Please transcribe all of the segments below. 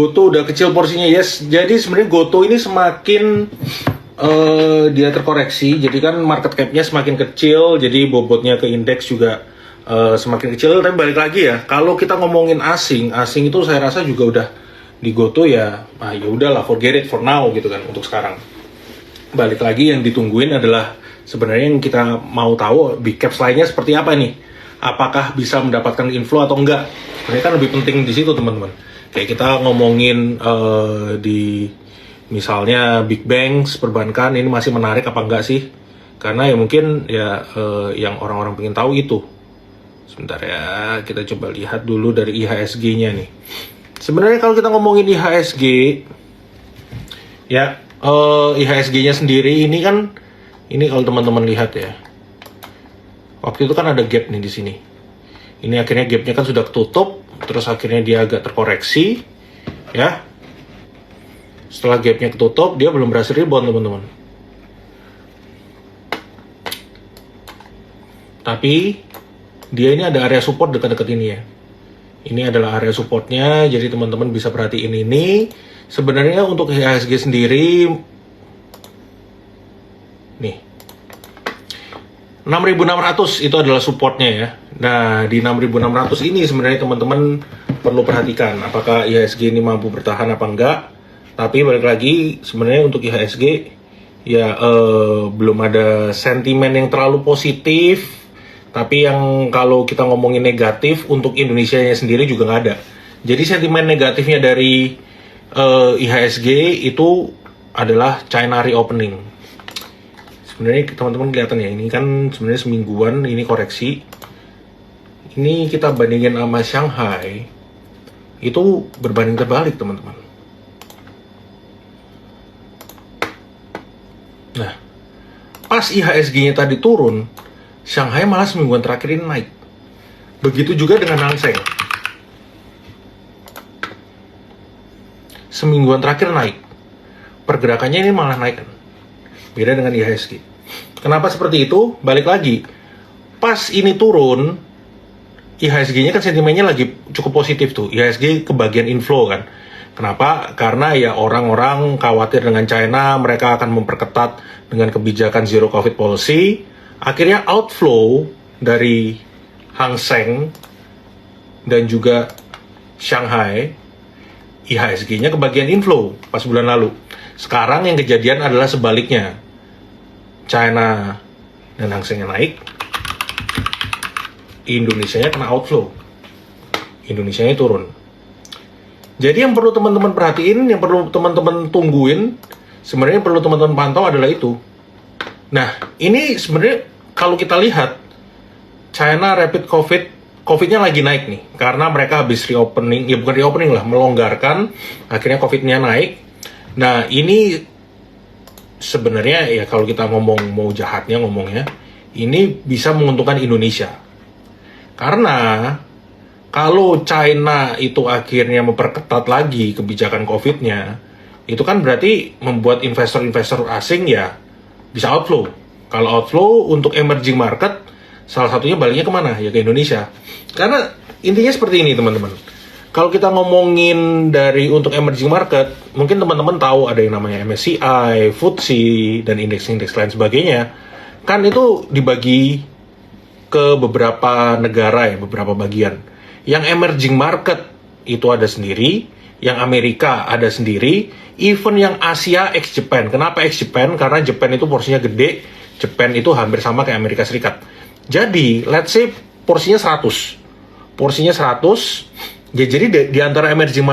Goto udah kecil porsinya, yes. Jadi sebenarnya Goto ini semakin dia terkoreksi, jadi kan market cap-nya semakin kecil, jadi bobotnya ke indeks juga semakin kecil. Tapi balik lagi ya, kalau kita ngomongin asing itu saya rasa juga udah di Goto ya, ya udahlah, forget it for now gitu kan untuk sekarang. Balik lagi yang ditungguin adalah sebenarnya yang kita mau tahu big caps lainnya seperti apa nih. Apakah bisa mendapatkan inflow atau enggak? Sebenarnya kan lebih penting di situ teman-teman. Kayak kita ngomongin di misalnya big banks, perbankan ini masih menarik apa enggak sih? Karena ya mungkin ya yang orang-orang pengen tahu itu. Sebentar ya, kita coba lihat dulu dari IHSG-nya nih. Sebenarnya kalau kita ngomongin IHSG, ya IHSG-nya sendiri ini kan, ini kalau teman-teman lihat ya, waktu itu kan ada gap nih di sini. Ini akhirnya gapnya kan sudah ketutup, terus akhirnya dia agak terkoreksi, ya. Setelah gapnya ketutup, dia belum berhasil rebound teman-teman. Tapi dia ini ada area support dekat-dekat ini ya. Ini adalah area supportnya, jadi teman-teman bisa perhatiin ini. Sebenarnya untuk IHSG sendiri, nih, 6.600 itu adalah supportnya ya. Nah, di 6.600 ini sebenarnya teman-teman perlu perhatikan apakah IHSG ini mampu bertahan apa enggak. Tapi balik lagi, sebenarnya untuk IHSG ya belum ada sentimen yang terlalu positif. Tapi yang kalau kita ngomongin negatif untuk Indonesia-nya sendiri juga nggak ada. Jadi sentimen negatifnya dari IHSG itu adalah China reopening. Sebenarnya teman-teman kelihatan ya, ini kan sebenarnya semingguan ini koreksi. Ini kita bandingin sama Shanghai, itu berbanding terbalik teman-teman. Nah, pas IHSG-nya tadi turun, Shanghai malah semingguan terakhir ini naik. Begitu juga dengan Hang Seng. Semingguan terakhir naik. Pergerakannya ini malah naik kan. Beda dengan IHSG. Kenapa seperti itu? Balik lagi. Pas ini turun, IHSG-nya kan sentimennya lagi cukup positif tuh. IHSG kebagian inflow kan. Kenapa? Karena ya orang-orang khawatir dengan China, mereka akan memperketat dengan kebijakan zero COVID policy. Akhirnya outflow dari Hang Seng dan juga Shanghai, IHSG-nya kebagian inflow pas bulan lalu. Sekarang yang kejadian adalah sebaliknya. China dan Hang Seng naik, Indonesia-nya kena outflow. Indonesia-nya turun. Jadi yang perlu teman-teman perhatiin, yang perlu teman-teman tungguin, sebenarnya perlu teman-teman pantau adalah itu. Nah, ini sebenarnya kalau kita lihat, China rapid COVID-nya lagi naik nih. Karena mereka habis reopening, ya bukan reopening lah, melonggarkan, akhirnya COVID-nya naik. Nah, ini sebenarnya ya kalau kita ngomong, mau jahatnya ngomongnya, ini bisa menguntungkan Indonesia. Karena kalau China itu akhirnya memperketat lagi kebijakan COVID-nya, itu kan berarti membuat investor-investor asing ya bisa outflow. Kalau outflow untuk emerging market, salah satunya baliknya kemana? Ya ke Indonesia. Karena intinya seperti ini teman-teman. Kalau kita ngomongin dari untuk emerging market, mungkin teman-teman tahu ada yang namanya MSCI, FTSE, dan indeks-indeks lain sebagainya. Kan itu dibagi ke beberapa negara ya, beberapa bagian. Yang emerging market itu ada sendiri, yang Amerika ada sendiri, even yang Asia ex Japan. Kenapa ex Japan? Karena Japan itu porsinya gede, Japan itu hampir sama kayak Amerika Serikat. Jadi, let's say porsinya 100. Porsinya 100, ya jadi di antara emerging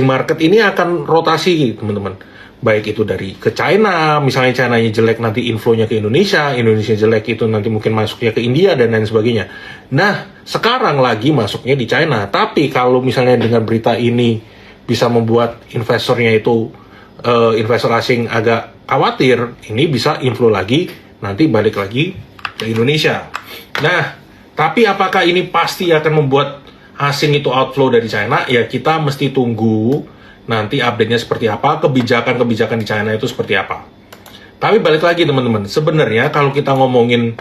market ini akan rotasi teman-teman. Baik itu dari ke China, misalnya China-nya jelek nanti inflow-nya ke Indonesia, Indonesia jelek itu nanti mungkin masuknya ke India dan lain sebagainya. Nah, sekarang lagi masuknya di China. Tapi kalau misalnya dengan berita ini bisa membuat investornya itu, investor asing agak khawatir, ini bisa inflow lagi, nanti balik lagi ke Indonesia. Nah, tapi apakah ini pasti akan membuat asing itu outflow dari China? Ya kita mesti tunggu nanti update-nya seperti apa, kebijakan-kebijakan di China itu seperti apa. Tapi balik lagi teman-teman, sebenarnya kalau kita ngomongin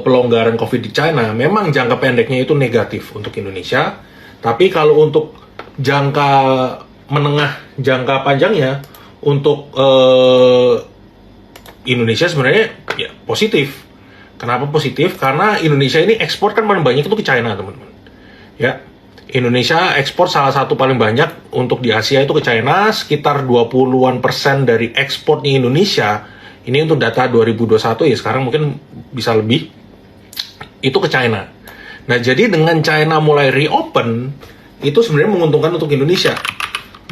pelonggaran COVID di China, memang jangka pendeknya itu negatif untuk Indonesia. Tapi kalau untuk jangka menengah, jangka panjangnya untuk Indonesia sebenarnya ya positif. Kenapa positif? Karena Indonesia ini ekspor kan paling banyak itu ke China, teman-teman. Ya, Indonesia ekspor salah satu paling banyak untuk di Asia itu ke China, sekitar 20-an% dari ekspornya Indonesia. Ini untuk data 2021 ya, sekarang mungkin bisa lebih, itu ke China. Nah, jadi dengan China mulai reopen, itu sebenarnya menguntungkan untuk Indonesia.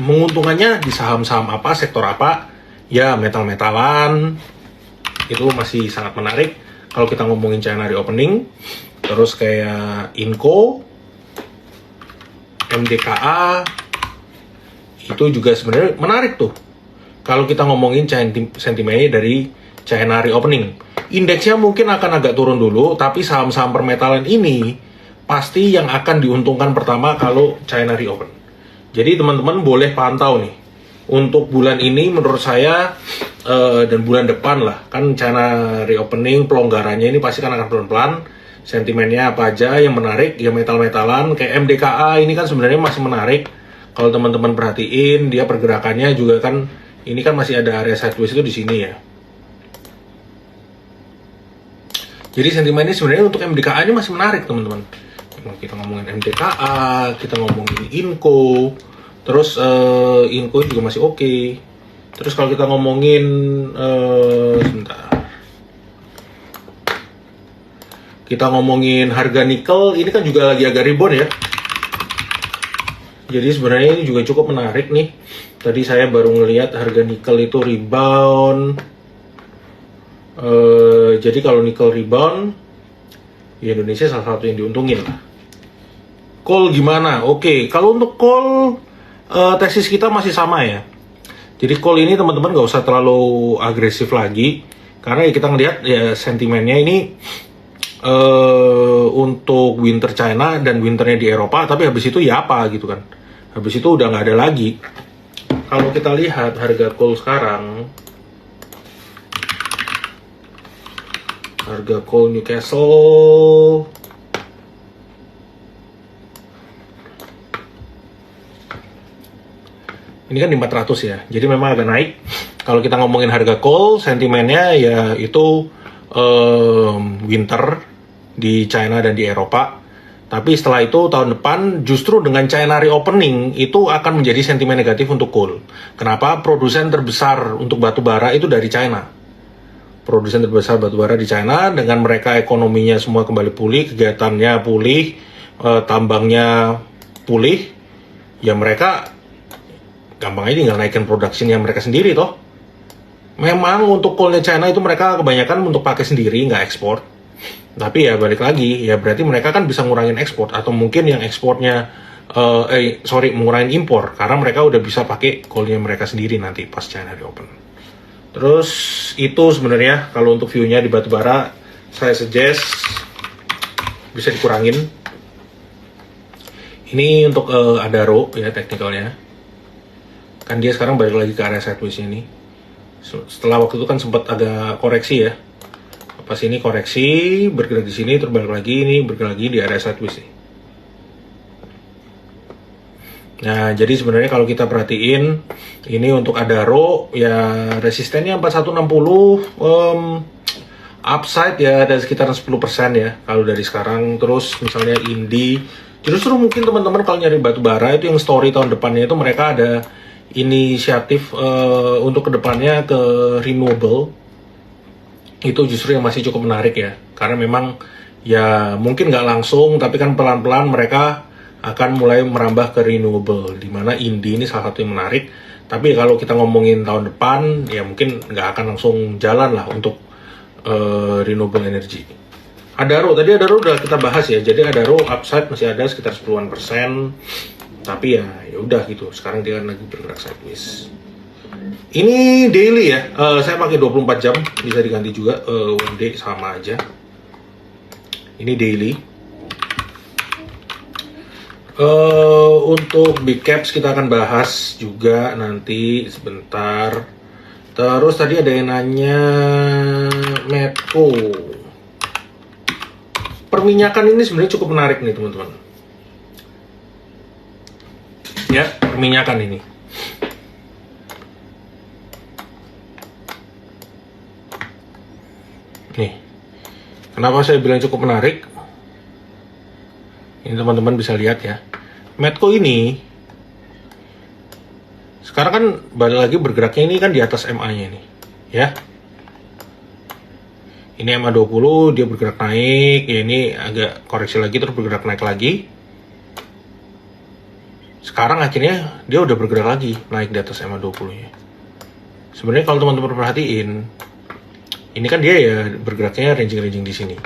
Menguntungkannya di saham-saham apa, sektor apa, ya metal-metalan, itu masih sangat menarik. Kalau kita ngomongin China reopening, terus kayak Inco, MDKA, itu juga sebenarnya menarik tuh. Kalau kita ngomongin sentimennya dari China reopening. Indeksnya mungkin akan agak turun dulu, tapi saham-saham permetalan ini pasti yang akan diuntungkan pertama kalau China reopen. Jadi teman-teman boleh pantau nih. Untuk bulan ini menurut saya dan bulan depan lah, kan China reopening pelonggarannya ini pasti kan akan pelan-pelan. Sentimennya apa aja yang menarik, ya metal-metalan kayak MDKA ini kan sebenarnya masih menarik. Kalau teman-teman perhatiin dia pergerakannya juga kan ini kan masih ada area sideways itu di sini ya. Jadi sentimennya sebenarnya untuk MDKA ini masih menarik teman-teman. Kita ngomongin MDKA, kita ngomongin Inco, terus Inco juga masih oke. Terus kalau kita ngomongin sebentar, kita ngomongin harga nikel, ini kan juga lagi agak rebound ya. Jadi sebenarnya ini juga cukup menarik nih. Tadi saya baru ngelihat harga nikel itu rebound. Jadi kalau nikel rebound, ya Indonesia salah satu yang diuntungin lah. Coal gimana? Oke, kalau untuk coal tesis kita masih sama ya. Jadi coal ini teman-teman nggak usah terlalu agresif lagi, karena ya kita ngelihat ya sentimennya ini untuk winter China dan winternya di Eropa, tapi habis itu ya apa gitu kan? Habis itu udah nggak ada lagi. Kalau kita lihat harga coal sekarang, harga coal Newcastle ini kan di 400 ya, jadi memang agak naik. Kalau kita ngomongin harga coal, sentimennya ya itu winter di China dan di Eropa. Tapi setelah itu tahun depan justru dengan China reopening itu akan menjadi sentimen negatif untuk coal. Kenapa? Produsen terbesar untuk batu bara itu dari China. Produsen terbesar batu bara di China, dengan mereka ekonominya semua kembali pulih, kegiatannya pulih, tambangnya pulih, ya mereka gampang aja tinggal naikkan produksinya mereka sendiri toh. Memang untuk coalnya China itu mereka kebanyakan untuk pakai sendiri, nggak ekspor. Tapi ya balik lagi, ya berarti mereka kan bisa ngurangin ekspor, atau mungkin yang ekspornya ngurangin impor, karena mereka udah bisa pakai coalnya mereka sendiri nanti pas China reopen. Terus itu sebenarnya kalau untuk view-nya di batubara, saya suggest bisa dikurangin. Ini untuk Adaro ya teknikalnya. Kan dia sekarang balik lagi ke area sideways ini. Setelah waktu itu kan sempat agak koreksi ya. Pas ini koreksi, bergerak di sini, terus balik lagi, ini bergerak lagi di area sideways nih. Nah, jadi sebenarnya kalau kita perhatiin, ini untuk Adaro, ya resistennya 4160, upside ya ada sekitar 10% ya, kalau dari sekarang. Terus misalnya Indi, justru mungkin teman-teman kalau nyari batu bara itu yang story tahun depannya itu mereka ada inisiatif untuk kedepannya ke renewable. Itu justru yang masih cukup menarik ya, karena memang ya mungkin nggak langsung, tapi kan pelan-pelan mereka akan mulai merambah ke renewable, dimana Indi ini salah satu yang menarik. Tapi kalau kita ngomongin tahun depan, ya mungkin nggak akan langsung jalan lah untuk renewable energy. Adaro, tadi Adaro udah kita bahas ya, jadi Adaro upside masih ada sekitar 10%, tapi ya udah gitu, sekarang dia lagi bergerak sideways. Ini daily ya, saya pakai 24 jam, bisa diganti juga one day sama aja. Ini daily. Untuk big caps kita akan bahas juga nanti sebentar. Terus tadi ada yang nanya Medco. Perminyakan ini sebenarnya cukup menarik nih teman-teman. ya, perminyakan ini. Nih, kenapa saya bilang cukup menarik? Ini teman-teman bisa lihat ya. Medco ini sekarang kan balik lagi bergeraknya ini kan di atas MA-nya nih, ya. Ini MA20, dia bergerak naik, ya ini agak koreksi lagi terus bergerak naik lagi. Sekarang akhirnya dia udah bergerak lagi naik di atas MA20-nya. Sebenarnya kalau teman-teman perhatiin, ini kan dia ya bergeraknya ranging-ranging di sini.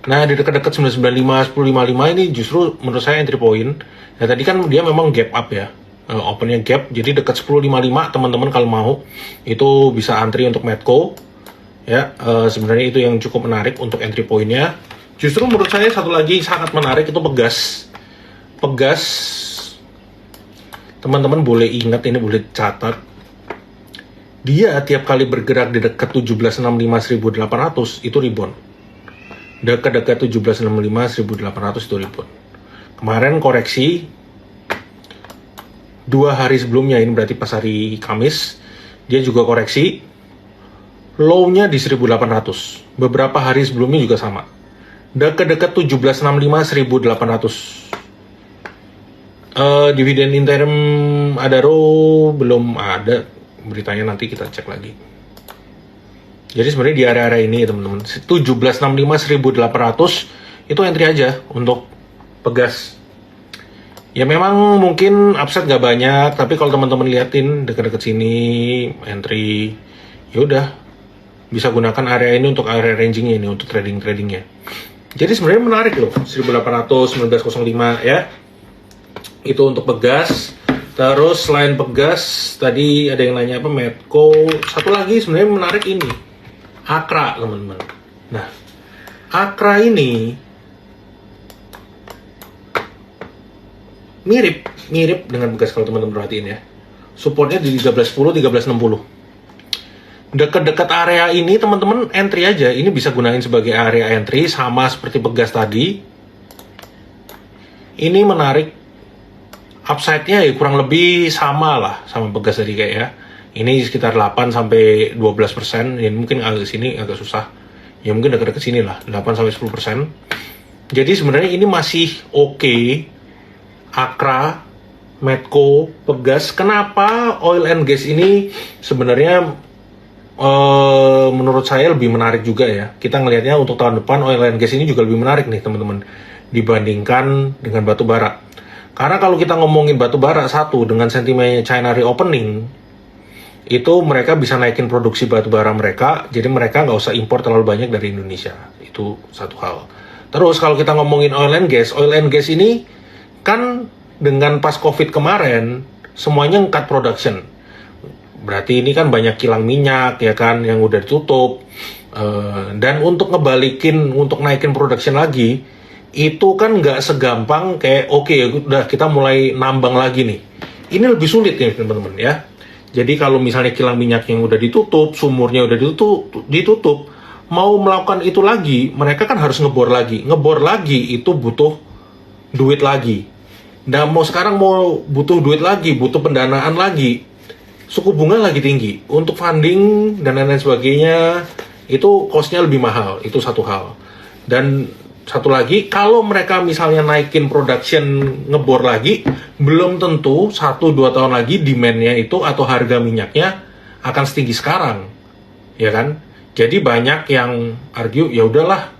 Nah, di dekat-dekat 995, 1055 ini justru menurut saya entry point. Nah, tadi kan dia memang gap up ya. Opennya gap, jadi dekat 1055 teman-teman kalau mau itu bisa antri untuk Medco. Ya, sebenarnya itu yang cukup menarik untuk entry point-nya. Justru menurut saya satu lagi sangat menarik itu Pegas. Pegas, teman-teman boleh ingat ini, boleh catat. Dia tiap kali bergerak di dekat 1765 1800 itu rebound. Dekat-dekat 1765 1800 itu rebound. Kemarin koreksi 2 hari sebelumnya, ini berarti pas hari Kamis, dia juga koreksi. Low-nya di 1800. Beberapa hari sebelumnya juga sama. Dekat-dekat 1765 1800. Dividen interim Adaro belum ada beritanya, nanti kita cek lagi. Jadi sebenarnya di area-area ini ya teman-teman, 1765 1800 itu entry aja untuk Pegas. Ya memang mungkin upside nggak banyak, tapi kalau teman-teman liatin dekat-dekat sini entry, ya udah bisa gunakan area ini untuk area rangingnya ini untuk tradingnya. Jadi sebenarnya menarik loh, 1800 1905 ya. Itu untuk Pegas. Terus selain Pegas, tadi ada yang nanya apa, Medco. Satu lagi sebenarnya menarik ini, Akra teman-teman. Nah, Akra ini mirip dengan Pegas kalau teman-teman perhatiin ya. Supportnya di 1310 1360. Dekat-dekat area ini teman-teman entry aja. Ini bisa gunain sebagai area entry sama seperti Pegas tadi. Ini menarik. Upside-nya ya kurang lebih sama lah sama Pegas tadi kayak ya. Ini sekitar 8 sampai 12%. Ya mungkin agak sini agak susah. Ya mungkin dekat-dekat sini lah, 8 sampai 10%. Jadi sebenarnya ini masih oke. Akra, Medco, Pegas. Kenapa oil and gas ini sebenarnya menurut saya lebih menarik juga ya. Kita ngelihatnya untuk tahun depan oil and gas ini juga lebih menarik nih teman-teman dibandingkan dengan batu bara. Karena kalau kita ngomongin batu bara satu, dengan sentimennya China reopening, itu mereka bisa naikin produksi batu bara mereka, jadi mereka nggak usah impor terlalu banyak dari Indonesia. Itu satu hal. Terus kalau kita ngomongin oil and gas ini kan dengan pas COVID kemarin semuanya cut production. Berarti ini kan banyak kilang minyak ya kan yang udah ditutup, dan untuk ngebalikin, untuk naikin production lagi itu kan nggak segampang kayak oke, udah kita mulai nambang lagi nih. Ini lebih sulit nih teman-teman ya. Jadi kalau misalnya kilang minyak yang udah ditutup, sumurnya udah ditutup, mau melakukan itu lagi, mereka kan harus ngebor lagi itu butuh duit lagi. Dan mau sekarang mau butuh duit lagi, butuh pendanaan lagi, suku bunga lagi tinggi, untuk funding dan lain-lain sebagainya, itu cost-nya lebih mahal, itu satu hal. Dan satu lagi, kalau mereka misalnya naikin production, ngebor lagi, belum tentu 1-2 tahun lagi demand-nya itu atau harga minyaknya akan setinggi sekarang, ya kan? Jadi banyak yang argue, ya udahlah,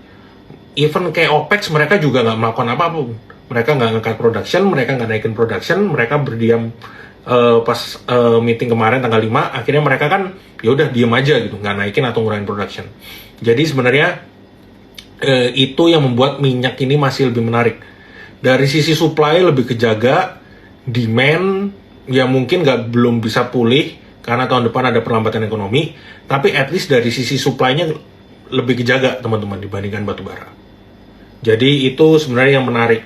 even kayak OPEC mereka juga nggak melakukan apapun. Mereka nggak nge-cut production, mereka nggak naikin production, mereka berdiam. Pas meeting kemarin tanggal 5, akhirnya mereka kan ya udah diem aja gitu, nggak naikin atau ngurangin production. Jadi sebenarnya itu yang membuat minyak ini masih lebih menarik. Dari sisi supply lebih kejaga, demand ya mungkin belum bisa pulih karena tahun depan ada perlambatan ekonomi, tapi at least dari sisi supply-nya lebih kejaga teman-teman dibandingkan batu bara. Jadi itu sebenarnya yang menarik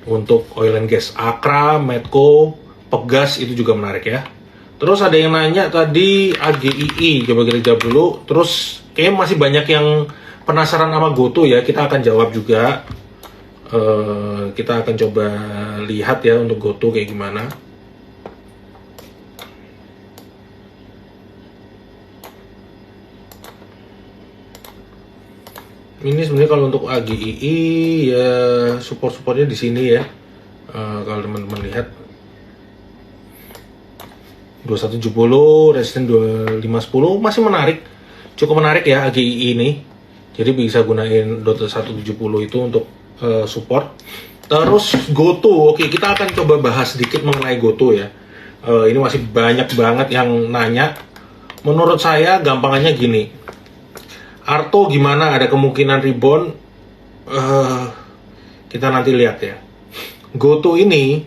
untuk oil and gas. Akra, Medco, Pegas itu juga menarik ya. Terus ada yang nanya tadi AGII, coba kita jawab dulu. Terus kayaknya masih banyak yang penasaran sama GoTo ya, kita akan jawab juga. Kita akan coba lihat ya untuk GoTo kayak gimana. Ini sebenarnya kalau untuk AGII ya support-supportnya di sini ya. Kalau teman-teman lihat 2170, resisten 2510 masih menarik, cukup menarik ya AGII ini. Jadi bisa gunain 2170 itu untuk support. Terus GoTo, oke kita akan coba bahas sedikit mengenai GoTo ya. Ini masih banyak banget yang nanya. Menurut saya gampangannya gini, Arto gimana, ada kemungkinan rebound? Kita nanti lihat ya. GoTo ini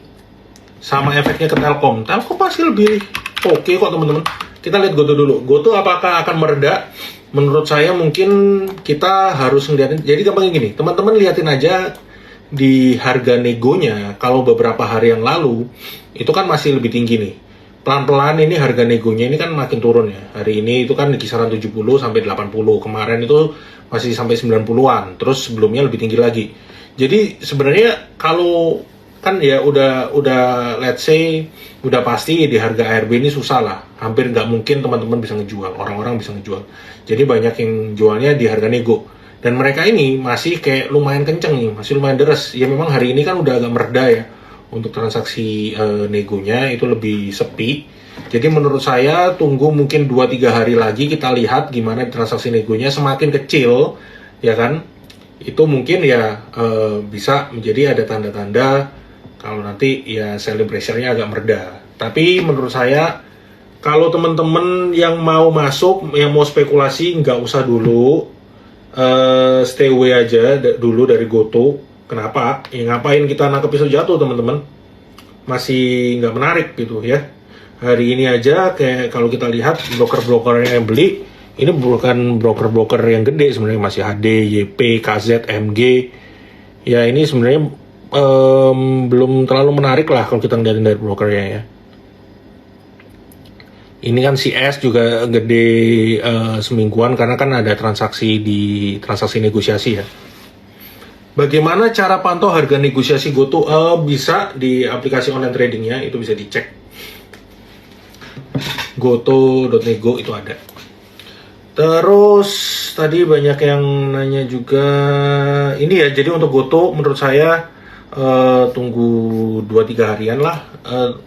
sama efeknya ke Telkom. Telkom masih lebih oke kok teman-teman. Kita lihat GoTo dulu. GoTo apakah akan mereda? Menurut saya mungkin kita harus ngeliatin. Jadi gampangnya gini, teman-teman liatin aja di harga negonya. Kalau beberapa hari yang lalu itu kan masih lebih tinggi nih. Pelan-pelan ini harga negonya ini kan makin turun ya. Hari ini itu kan di kisaran 70 sampai 80. Kemarin itu masih sampai 90-an. Terus sebelumnya lebih tinggi lagi. Jadi sebenarnya kalau kan ya udah let's say udah pasti di harga ARB ini susah lah. Hampir nggak mungkin teman-teman bisa ngejual. Orang-orang bisa ngejual. Jadi banyak yang jualnya di harga nego. Dan mereka ini masih kayak lumayan kenceng nih. Masih lumayan deres. Ya memang hari ini kan udah agak mereda ya. Untuk transaksi negonya itu lebih sepi. Jadi menurut saya tunggu mungkin 2-3 hari lagi kita lihat gimana transaksi negonya. Semakin kecil ya kan, itu mungkin ya bisa menjadi ada tanda-tanda kalau nanti ya selling pressure-nya agak mereda. Tapi menurut saya kalau teman-teman yang mau masuk, yang mau spekulasi nggak usah dulu, stay away aja dulu dari GoTo. Kenapa? Ya ngapain kita nangkep pisau jatuh teman-teman? Masih nggak menarik gitu ya. Hari ini aja kayak kalau kita lihat broker-broker yang beli, ini bukan broker-broker yang gede sebenarnya, masih HD, YP, KZ, MG. Ya ini sebenarnya belum terlalu menarik lah kalau kita ngeliatin dari brokernya ya. Ini kan CS juga gede semingguan karena kan ada transaksi negosiasi ya. Bagaimana cara pantau harga negosiasi GoTo? Bisa di aplikasi online tradingnya, itu bisa dicek. goto.nego itu ada. Terus tadi banyak yang nanya juga ini ya. Jadi untuk GoTo menurut saya tunggu 2-3 harian lah.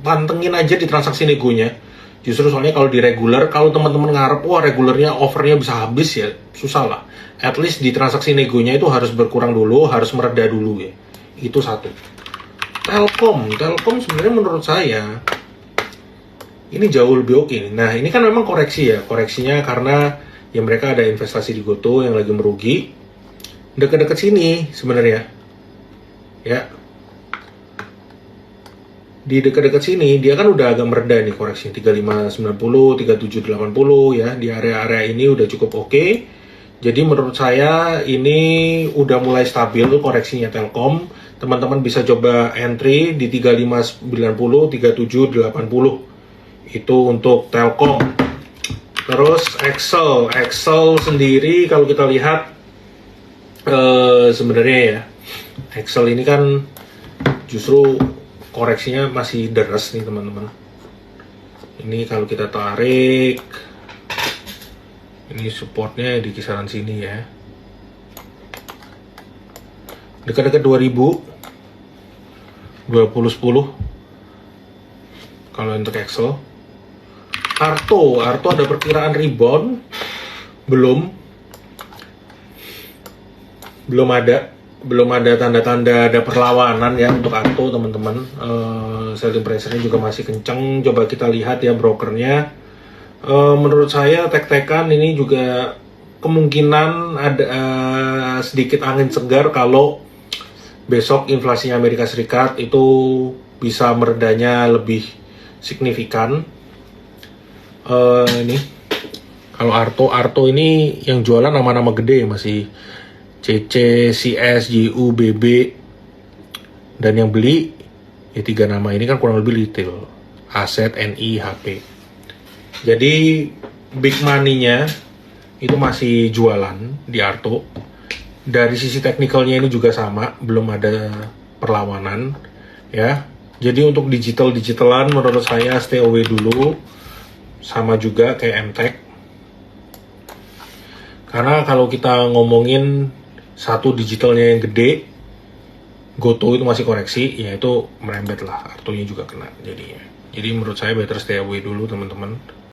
Pantengin aja di transaksi negonya. Justru soalnya kalau di regular, kalau teman-teman ngarep wah regulernya overnya bisa habis ya, susah lah. At least di transaksi negonya itu harus berkurang dulu, harus mereda dulu ya. Itu satu. Telkom sebenarnya menurut saya ini jauh lebih oke. Nah ini kan memang koreksi ya, koreksinya karena ya mereka ada investasi di GoTo yang lagi merugi. Dekat-dekat sini sebenarnya, ya. Di dekat-dekat sini dia kan udah agak mereda nih koreksi 3590, 3780 ya. Di area-area ini udah cukup oke. Jadi menurut saya ini udah mulai stabil koreksinya Telkom. Teman-teman bisa coba entry di 3590, 3780. Itu untuk Telkom. Terus Excel sendiri kalau kita lihat sebenarnya ya, Excel ini kan justru koreksinya masih deres nih teman-teman. Ini kalau kita tarik, ini supportnya di kisaran sini ya, dekat-dekat 2010 kalau untuk Excel. Arto ada perkiraan rebound? Belum ada tanda-tanda ada perlawanan ya untuk Arto teman-teman. Selling pressure-nya juga masih kenceng. Coba kita lihat ya brokernya. Menurut saya tek-tekan ini juga kemungkinan ada sedikit angin segar kalau besok inflasinya Amerika Serikat itu bisa meredanya lebih signifikan. Ini kalau Arto ini yang jualan nama-nama gede masih CC, CS, JU, BB, dan yang beli ya 3 nama ini kan kurang lebih retail, aset, NI, HP. Jadi big money-nya itu masih jualan di Arto. Dari sisi teknikalnya ini juga sama, belum ada perlawanan ya. Jadi untuk digitalan menurut saya stay away dulu, sama juga kayak MTech. Karena kalau kita ngomongin satu digitalnya yang gede, Goto itu masih koreksi, ya itu merembet lah, Artunya juga kena jadinya. Jadi menurut saya better stay away dulu teman-teman.